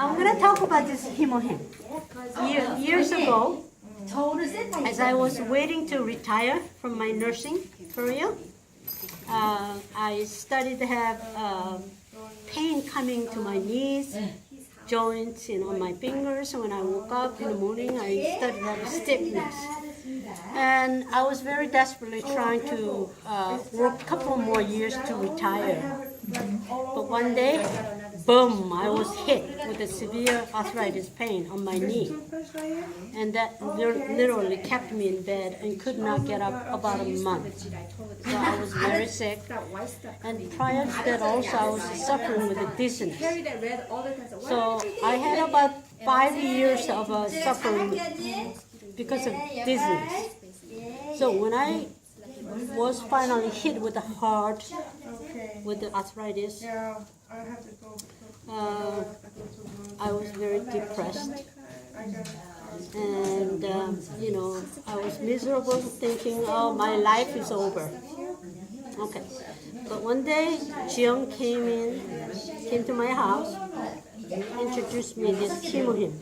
I'm going to talk about this HemoHim. Years ago, as I was waiting to retire from my nursing career, I started to have pain coming to my knees, joints, on my fingers. When I woke up in the morning, I started to have stiffness. And I was very desperately trying to work a couple more years to retire. But one day, boom, I was hit with a severe arthritis pain on my knee. And that literally kept me in bed and could not get up about a month. So I was very sick. And prior to that also, I was suffering with a dizziness. So I had about 5 years of suffering because of dizziness. So when I was finally hit with the heart, with the arthritis, I was very depressed. And, I was miserable thinking, oh, my life is over. Okay. But one day, Jiyoung came to my house, introduced me to this HemoHim.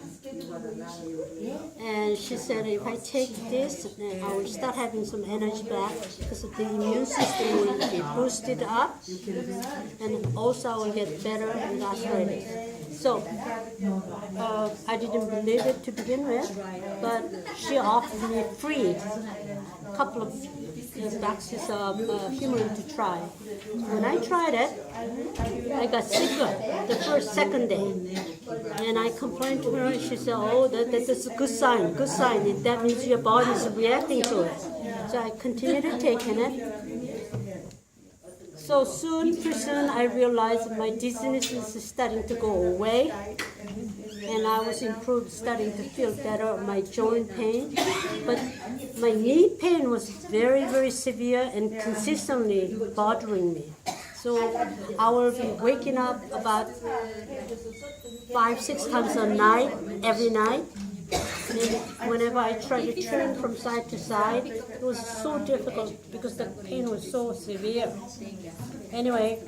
And she said, if I take this, then I will start having some energy back because the immune system will be boosted up, and also I will get better with arthritis. So I didn't believe it to begin with, but she offered me free a couple of boxes of HemoHim to try. When I tried it, I got sicker the second day. And I complained to her, and she said, oh, that's a good sign. That means your body is reacting to it. So I continued to take it. So pretty soon, I realized my dizziness is starting to go away. And I was starting to feel better, my joint pain. But my knee pain was very, very severe and consistently bothering me. So I will be waking up about 5-6 times a night, every night. And whenever I try to turn from side to side, it was so difficult because the pain was so severe. Anyway,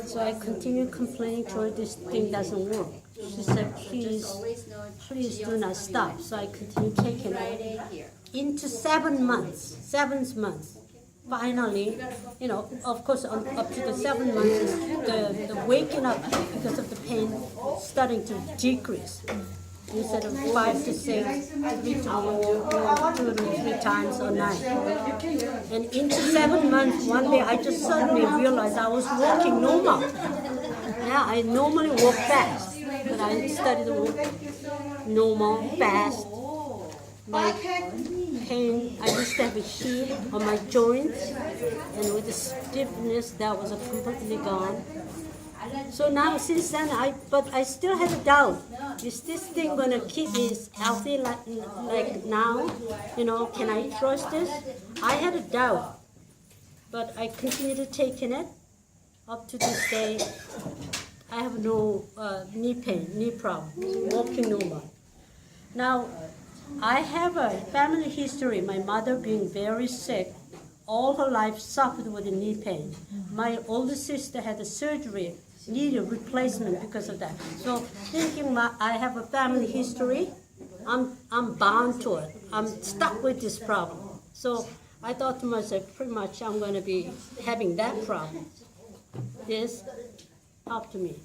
so I continued complaining to her, this thing doesn't work. She said, please do not stop. So I continued taking it. Into 7 months, finally, of course, up to the 7 months, the waking up because of the pain starting to decrease. Instead of 5 to 6, 3 to 4, 2 to 3 times a night. And into 7 months, one day I just suddenly realized I was walking normal. Yeah, I normally walk fast, but I started to walk normal, fast. My pain, I used to have a heat on my joints, and with the stiffness, that was completely gone. So now, since then, but I still had a doubt. Is this thing going to keep me healthy like now? Can I trust this? I had a doubt, but I continued taking it. Up to this day, I have no knee pain, knee problem, walking normal. Now, I have a family history. My mother being very sick, all her life suffered with knee pain. My older sister had a surgery, needed replacement because of that. So thinking I have a family history, I'm bound to it. I'm stuck with this problem. So I thought to myself, pretty much I'm going to be having that problem. This helped me.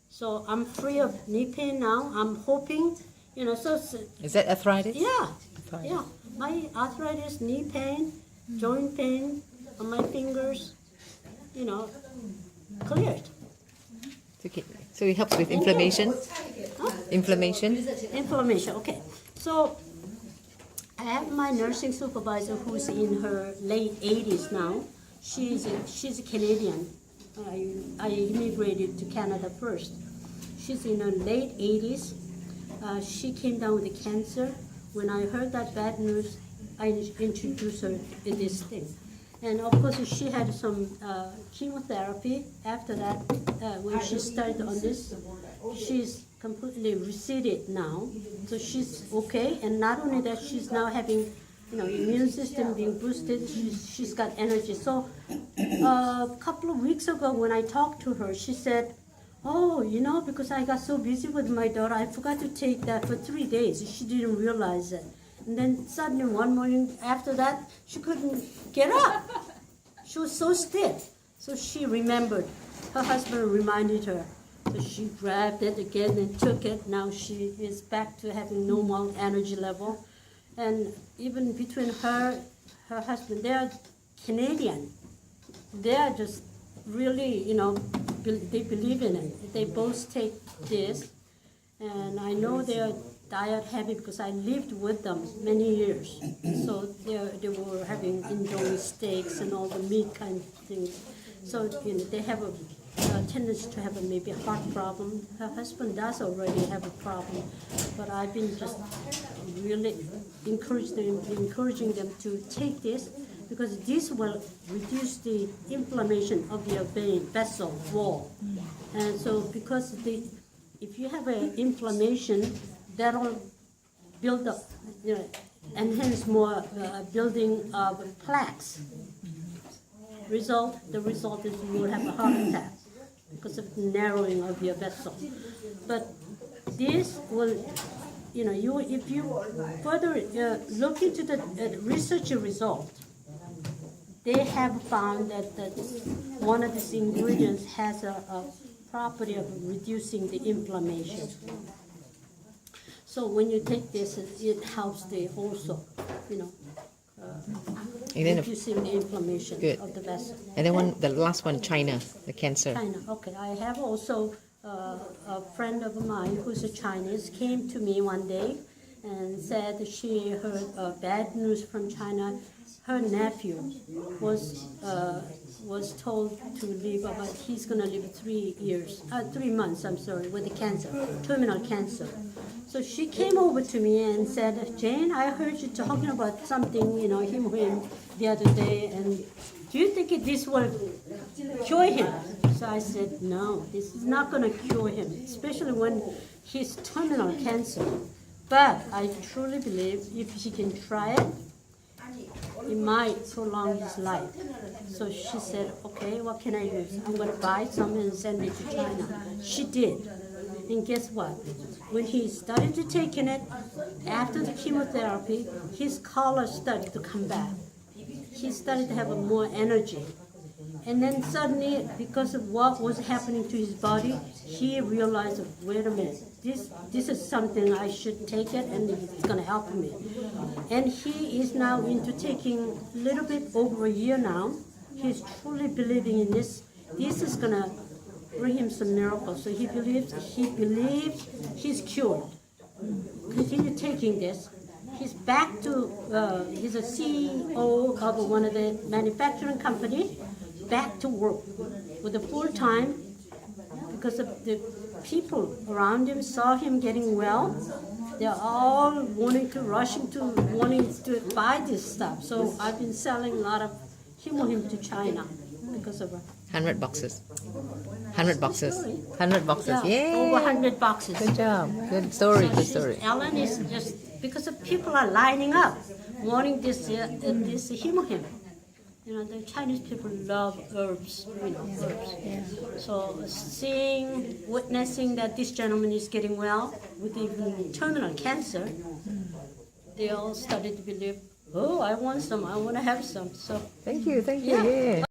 So I'm free of knee pain now. I'm hoping, Is that arthritis? Yeah, yeah. My arthritis, knee pain, joint pain on my fingers, cleared. Okay. So it helps with inflammation? Huh? Inflammation, okay. So I have my nursing supervisor who's in her late 80s now. She's a Canadian. I immigrated to Canada first. She's in her late 80s. She came down with cancer. When I heard that bad news, I introduced her to this thing. And of course, she had some chemotherapy. After that, when she started on this, she's completely receded now. So she's okay. And not only that, she's now having, immune system being boosted. She's got energy. So a couple of weeks ago, when I talked to her, she said, oh, because I got so busy with my daughter, I forgot to take that for 3 days. She didn't realize it. And then suddenly one morning after that, she couldn't get up. She was so stiff. So she remembered. Her husband reminded her. So she grabbed it again and took it. Now she is back to having normal energy level. And even between her husband, they are Canadian. They are just really, they believe in it. They both take this. And I know they are diet heavy because I lived with them many years. So they were having enjoying steaks and all the meat kind of things. So they have a tendency to have maybe a heart problem. Her husband does already have a problem, but I've been just really encouraging them to take this because this will reduce the inflammation of your vein vessel wall. And so because if you have an inflammation, that'll build up, enhance more building of plaques. The result is you will have a heart attack because of the narrowing of your vessel. But this will, if you further look into the research result, they have found that one of these ingredients has a property of reducing the inflammation. So when you take this, it helps also, reducing the inflammation of the vessel. And then the last one, China, the cancer. China, okay. I have also a friend of mine who's a Chinese came to me one day and said she heard bad news from China. Her nephew was told to live about, he's going to live 3 months, with the cancer, terminal cancer. So she came over to me and said, Jane, I heard you talking about something, HemoHim the other day, and do you think this will cure him? So I said, no, this is not going to cure him, especially when he's terminal cancer. But I truly believe if he can try it, it might prolong his life. So she said, okay, what can I use? I'm going to buy some and send it to China. She did. And guess what? When he started to take it, after the chemotherapy, his color started to come back. He started to have more energy. And then suddenly, because of what was happening to his body, he realized, wait a minute, this is something I should take it and it's going to help me. And he is now into taking a little bit over a year now. He's truly believing in this. This is going to bring him some miracles. So he believes he's cured. Continue taking this. He's back to, he's a CEO of one of the manufacturing company, back to work with a full-time because of the people around him saw him getting well. They're all wanting to buy this stuff. So I've been selling a lot of HemoHim to China because of 100 boxes. 100 boxes. 100 boxes. yeah, Yay! over 100 boxes. Good job. Good story. Good story. Ellen is just because of people are lining up wanting this HemoHim. The Chinese people love herbs, herbs. So witnessing that this gentleman is getting well with even terminal cancer, they all started to believe, oh, I want some, I want to have some. So Thank you. Yeah. Yeah.